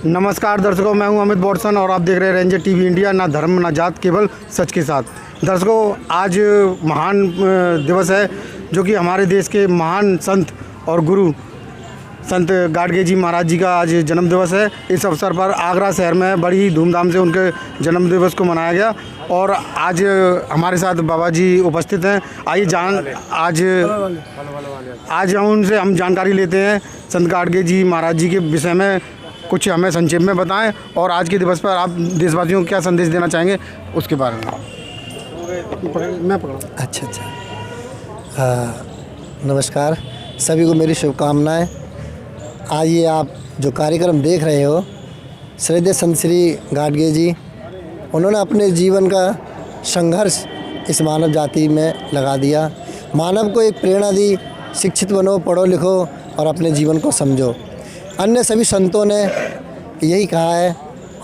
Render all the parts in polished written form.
नमस्कार दर्शकों, मैं हूं अमित बोरसन और आप देख रहे हैं रेंजर टीवी इंडिया। ना धर्म ना जात, केवल सच के साथ। दर्शकों, आज महान दिवस है जो कि हमारे देश के महान संत और गुरु संत गाडगे जी महाराज जी का आज जन्म दिवस है। इस अवसर पर आगरा शहर में बड़ी धूमधाम से उनके जन्म दिवस को मनाया गया और आज हमारे साथ बाबा जी उपस्थित हैं। आइए आज उनसे हम जानकारी लेते हैं। संत गाडगे जी महाराज जी के विषय में कुछ हमें संक्षेप में बताएं और आज के दिवस पर आप देशवासियों को क्या संदेश देना चाहेंगे उसके बारे में। मैं पकड़ा। अच्छा। नमस्कार, सभी को मेरी शुभकामनाएं। आज ये आप जो कार्यक्रम देख रहे हो, श्रद्धेय संत श्री गाडगे जी, उन्होंने अपने जीवन का संघर्ष इस मानव जाति में लगा दिया। मानव को एक प्रेरणा दी, शिक्षित बनो, पढ़ो लिखो और अपने जीवन को समझो। अन्य सभी संतों ने यही कहा है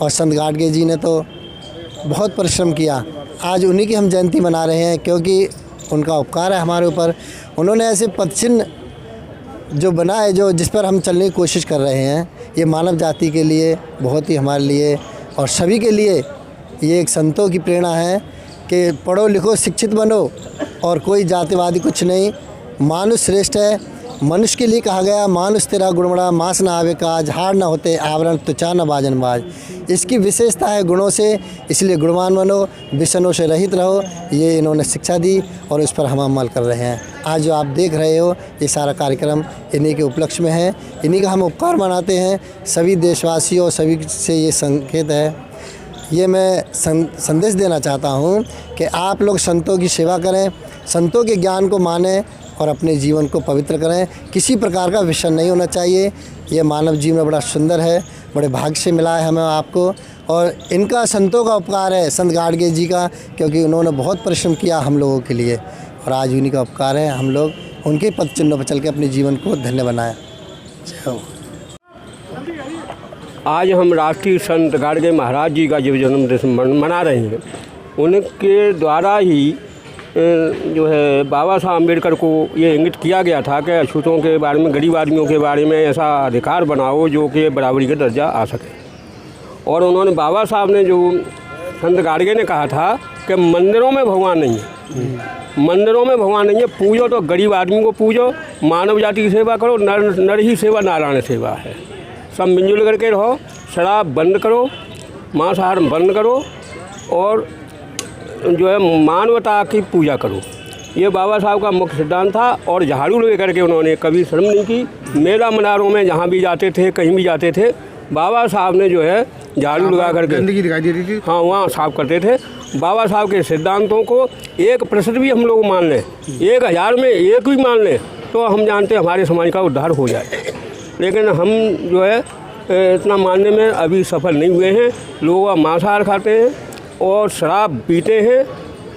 और संत गाडगे जी ने तो बहुत परिश्रम किया। आज उन्हीं की हम जयंती मना रहे हैं क्योंकि उनका उपकार है हमारे ऊपर। उन्होंने ऐसे पदचिन्ह जो बनाए जो जिस पर हम चलने की कोशिश कर रहे हैं, ये मानव जाति के लिए, बहुत ही हमारे लिए और सभी के लिए ये एक संतों की प्रेरणा है कि पढ़ो लिखो, शिक्षित बनो और कोई जातिवादी कुछ नहीं। मानुष श्रेष्ठ है। मनुष्य के लिए कहा गया, मानुष तेरा गुणमड़ा, मांस न आवे काज, हार न होते आवरण, त्वचा न बाजन बाज। इसकी विशेषता है गुणों से, इसलिए गुणवान बनो, व्यसनों से रहित रहो। ये इन्होंने शिक्षा दी और उस पर हम अमल कर रहे हैं। आज जो आप देख रहे हो, ये सारा कार्यक्रम इन्हीं के उपलक्ष्य में है। इन्हीं का हम उपकार मनाते हैं। सभी देशवासियों, सभी से ये संकेत है, ये मैं संदेश देना चाहता हूँ कि आप लोग संतों की सेवा करें, संतों के ज्ञान को मानें और अपने जीवन को पवित्र करें। किसी प्रकार का विषय नहीं होना चाहिए। ये मानव जीवन बड़ा सुंदर है, बड़े भाग्य से मिला है हमें आपको। और इनका संतों का उपकार है, संत गाडगे जी का, क्योंकि उन्होंने बहुत परिश्रम किया हम लोगों के लिए और आज उन्हीं का उपकार है। हम लोग उनके पद चिन्हों पर चल के अपने जीवन को धन्य बनाएं। आज हम राष्ट्रीय संत गाडगे महाराज जी का जो जन्मदिवस मना रहे हैं, उनके द्वारा ही जो है बाबा साहब अम्बेडकर को ये इंगित किया गया था कि अछूतों के बारे में, गरीब आदमियों के बारे में ऐसा अधिकार बनाओ जो कि बराबरी का दर्जा आ सके। और उन्होंने, बाबा साहब ने, जो संत गाडगे ने कहा था कि मंदिरों में भगवान नहीं है, मंदिरों में भगवान नहीं है, पूजो तो गरीब आदमी को पूजो, मानव जाति की सेवा करो, नर ही सेवा नारायण सेवा है। सब मिलजुल करके रहो, शराब बंद करो, मांसाहार बंद करो और जो है मानवता की पूजा करो। ये बाबा साहब का मुख्य सिद्धांत था। और झाड़ू लेकर के उन्होंने कभी शर्म नहीं की। मेला मनारों में जहाँ भी जाते थे, कहीं भी जाते थे, बाबा साहब ने जो है झाड़ू लगा करके गंदगी दिखाई देती थी, हाँ, वहाँ साफ करते थे। बाबा साहब के सिद्धांतों को 1% भी हम लोग मान लें, 1000 में 1 भी मान लें, तो हम जानते हैं हमारे समाज का उद्धार हो जाए। लेकिन हम जो है इतना मानने में अभी सफल नहीं हुए हैं। लोग मांसाहार खाते हैं और शराब पीते हैं,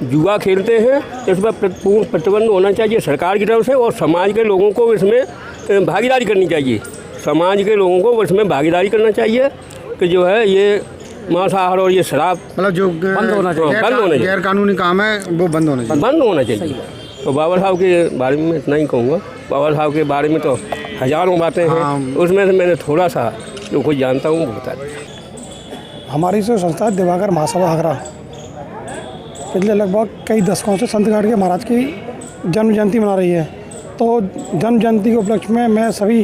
जुआ खेलते हैं। इस पर पूर्ण प्रतिबंध होना चाहिए सरकार की तरफ से और समाज के लोगों को इसमें भागीदारी करनी चाहिए। समाज के लोगों को इसमें भागीदारी करना चाहिए कि जो है ये मांसाहार और ये शराब मतलब जो बंद होना चाहिए, गैर कानूनी काम है वो बंद होना चाहिए। तो बाबा साहब के बारे में इतना ही कहूँगा। बाबा साहब के बारे में तो हज़ारों बातें हैं, उसमें से मैंने थोड़ा सा जो कुछ जानता हूँ वो बता दिया। हमारी जो संस्था दिवाकर महासभा आगरा पिछले लगभग कई दशकों से संत गाडगे महाराज की जन्म जयंती मना रही है। तो जन्म जयंती के उपलक्ष्य में मैं सभी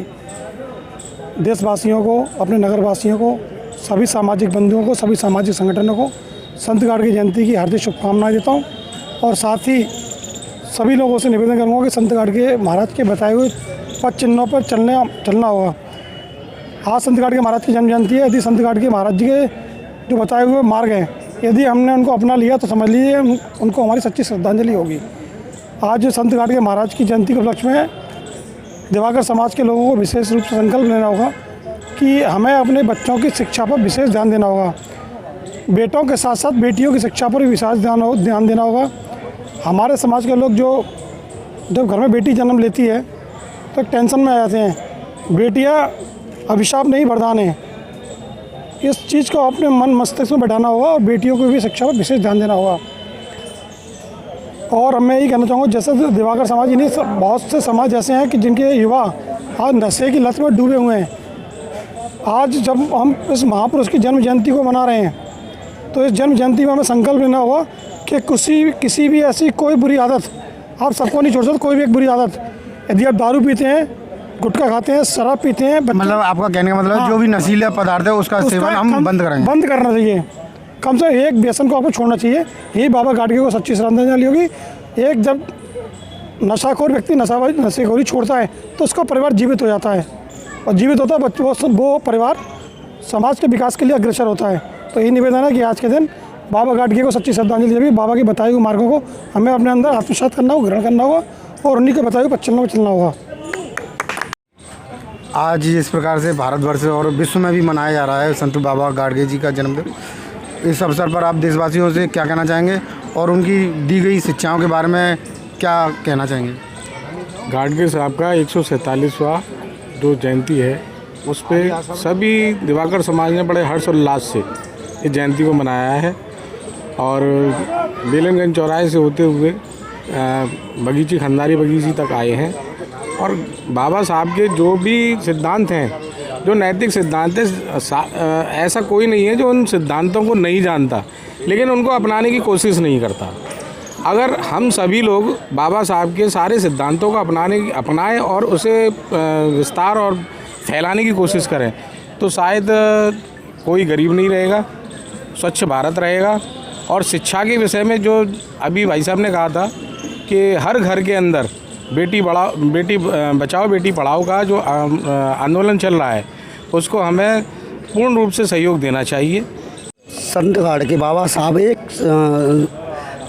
देशवासियों को, अपने नगरवासियों को, सभी सामाजिक बंधुओं को, सभी सामाजिक संगठनों को संत गाडगे जयंती की हार्दिक शुभकामनाएं देता हूं। और साथ ही सभी लोगों से निवेदन करूँगा कि संत गाडगे महाराज के बताए हुए पद चिन्हों पर चलना होगा। आज संत गाडगे महाराज की जन्म जयंती है। यदि संत गाडगे महाराज जी के जो बताए हुए मार्ग हैं, यदि हमने उनको अपना लिया तो समझ लीजिए उनको हमारी सच्ची श्रद्धांजलि होगी। आज संत गाडगे महाराज की जयंती के उपलक्ष्य में दिवाकर समाज के लोगों को विशेष रूप से संकल्प लेना होगा कि हमें अपने बच्चों की शिक्षा पर विशेष ध्यान देना होगा। बेटों के साथ साथ बेटियों की शिक्षा पर भी विशेष ध्यान देना होगा। हमारे समाज के लोग जो जब घर में बेटी जन्म लेती है तो टेंशन में आ जाते हैं। बेटियाँ अभिशाप नहीं, वरदान है। इस चीज़ को अपने मन मस्तिष्क में बैठाना होगा और बेटियों को भी शिक्षा पर विशेष ध्यान देना होगा। और मैं यही कहना चाहूँगा, जैसे दिवाकर समाज, इन्हीं बहुत से समाज ऐसे हैं कि जिनके युवा आज नशे की लत में डूबे हुए हैं। आज जब हम इस महापुरुष की जन्म जयंती को मना रहे हैं, तो इस जन्म जयंती में हमें संकल्प लेना होगा कि किसी भी ऐसी कोई बुरी आदत आप सबको नहीं छोड़ सकते। कोई भी एक बुरी आदत, यदि आप दारू पीते हैं, गुटखा खाते हैं, शराब पीते हैं, मतलब आपका कहने का मतलब जो भी नशीला पदार्थ है उसका सेवन हम बंद करेंगे, बंद करना चाहिए। कम से एक व्यसन को आपको छोड़ना चाहिए। यही बाबा गाडगे को सच्ची श्रद्धांजलि होगी। एक जब नशाखोर व्यक्ति नशेखोरी छोड़ता है तो उसका परिवार जीवित हो जाता है, और जीवित होता है बच्चों, वो परिवार समाज के विकास के लिए अग्रसर होता है। तो यही निवेदन है कि आज के दिन बाबा गाडगे को सच्ची श्रद्धांजलि देवी। बाबा की बताई हुई मार्गों को हमें अपने अंदर आत्मसात करना होगा, ग्रहण करना होगा, और उन्हीं के बताए हुए पथ चलना होगा। आज इस प्रकार से भारतवर्ष और विश्व में भी मनाया जा रहा है संत बाबा गाडगे जी का जन्मदिन। इस अवसर पर आप देशवासियों से क्या कहना चाहेंगे और उनकी दी गई शिक्षाओं के बारे में क्या कहना चाहेंगे? गाडगे साहब का 147वां जो जयंती है, उस पर सभी दिवाकर समाज ने बड़े हर्षोल्लास से इस जयंती को मनाया है। और बेलनगंज चौराहे से होते हुए बगीची खंडारी बगीची तक आए हैं। और बाबा साहब के जो भी सिद्धांत हैं, जो नैतिक सिद्धांत हैं, ऐसा कोई नहीं है जो उन सिद्धांतों को नहीं जानता, लेकिन उनको अपनाने की कोशिश नहीं करता। अगर हम सभी लोग बाबा साहब के सारे सिद्धांतों को अपनाएं और उसे विस्तार और फैलाने की कोशिश करें, तो शायद कोई गरीब नहीं रहेगा, स्वच्छ भारत रहेगा। और शिक्षा के विषय में जो अभी भाई साहब ने कहा था कि हर घर के अंदर बेटी बचाओ बेटी पढ़ाओ का जो आंदोलन चल रहा है, उसको हमें पूर्ण रूप से सहयोग देना चाहिए। संत गाडगे बाबा साहब एक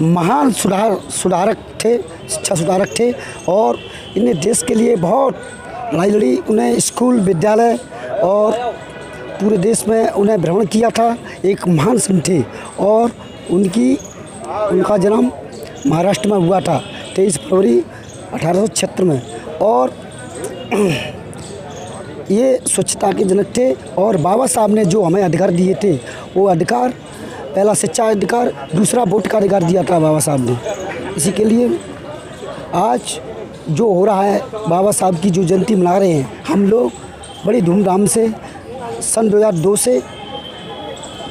महान सुधारक थे, शिक्षा सुधारक थे, और इन्हें देश के लिए बहुत लड़ाई लड़ी। उन्हें स्कूल, विद्यालय और पूरे देश में उन्हें भ्रमण किया था। एक महान संत थे, और उनका जन्म महाराष्ट्र में हुआ था 23 फरवरी 1876 में। और ये स्वच्छता के जनक थे। और बाबा साहब ने जो हमें अधिकार दिए थे, वो अधिकार, पहला शिक्षा अधिकार, दूसरा वोट का अधिकार दिया था बाबा साहब ने। इसी के लिए आज जो हो रहा है, बाबा साहब की जो जयंती मना रहे हैं, हम लोग बड़ी धूमधाम से सन 2002 से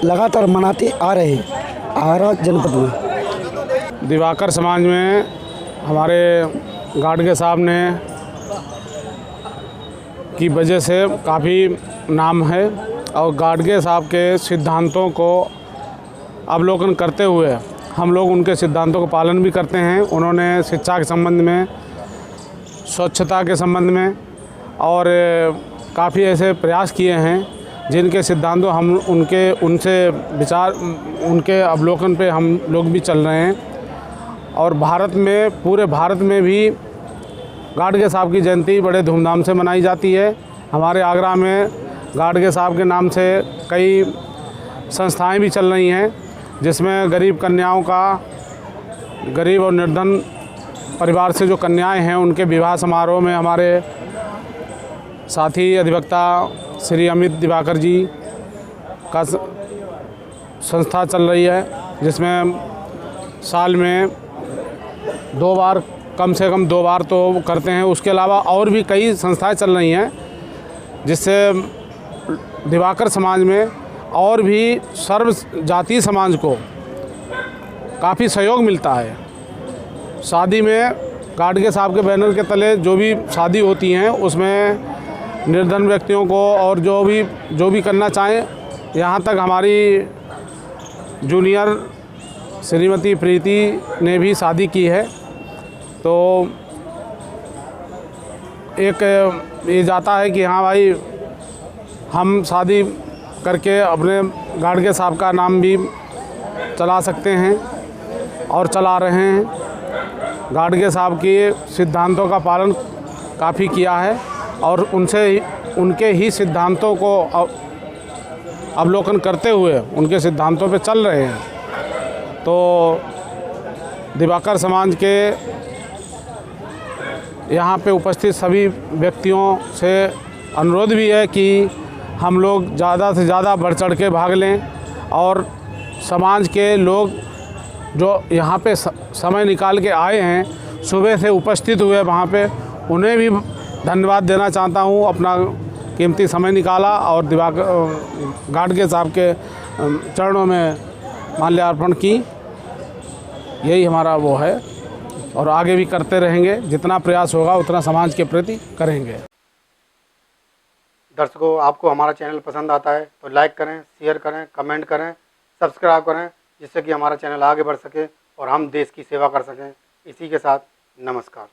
लगातार मनाते आ रहे हैं आगरा जनपद में। दिवाकर समाज में हमारे गाडगे साहब ने की वजह से काफ़ी नाम है, और गाडगे साहब के सिद्धांतों को अवलोकन करते हुए हम लोग उनके सिद्धांतों का पालन भी करते हैं। उन्होंने शिक्षा के संबंध में, स्वच्छता के संबंध में और काफ़ी ऐसे प्रयास किए हैं जिनके सिद्धांतों हम उनके अवलोकन पे हम लोग भी चल रहे हैं। और पूरे भारत में भी गाडगे साहब की जयंती बड़े धूमधाम से मनाई जाती है। हमारे आगरा में गाडगे साहब के नाम से कई संस्थाएं भी चल रही हैं, जिसमें गरीब कन्याओं का, गरीब और निर्धन परिवार से जो कन्याएं हैं, उनके विवाह समारोह में हमारे साथी अधिवक्ता श्री अमित दिवाकर जी का संस्था चल रही है, जिसमें साल में 2 बार, कम से कम 2 बार तो करते हैं। उसके अलावा और भी कई संस्थाएं चल रही हैं, जिससे दिवाकर समाज में और भी सर्व जातीय समाज को काफ़ी सहयोग मिलता है। शादी में गाडगे साहब के बैनर के तले जो भी शादी होती हैं, उसमें निर्धन व्यक्तियों को और जो भी करना चाहें, यहाँ तक हमारी जूनियर श्रीमती प्रीति ने भी शादी की है। तो एक ये जाता है कि हाँ भाई, हम शादी करके अपने गाडगे साहब का नाम भी चला सकते हैं और चला रहे हैं। गाडगे साहब के सिद्धांतों का पालन काफ़ी किया है, और उनके ही सिद्धांतों को अवलोकन करते हुए उनके सिद्धांतों पे चल रहे हैं। तो दिवाकर समाज के यहाँ पे उपस्थित सभी व्यक्तियों से अनुरोध भी है कि हम लोग ज़्यादा से ज़्यादा बढ़ चढ़ के भाग लें, और समाज के लोग जो यहाँ पे समय निकाल के आए हैं, सुबह से उपस्थित हुए वहाँ पे, उन्हें भी धन्यवाद देना चाहता हूँ अपना कीमती समय निकाला और गाडगे साहब के चरणों में माल्यार्पण की। यही हमारा वो है और आगे भी करते रहेंगे। जितना प्रयास होगा उतना समाज के प्रति करेंगे। दर्शकों, आपको हमारा चैनल पसंद आता है तो लाइक करें, शेयर करें, कमेंट करें, सब्सक्राइब करें, जिससे कि हमारा चैनल आगे बढ़ सके और हम देश की सेवा कर सकें। इसी के साथ नमस्कार।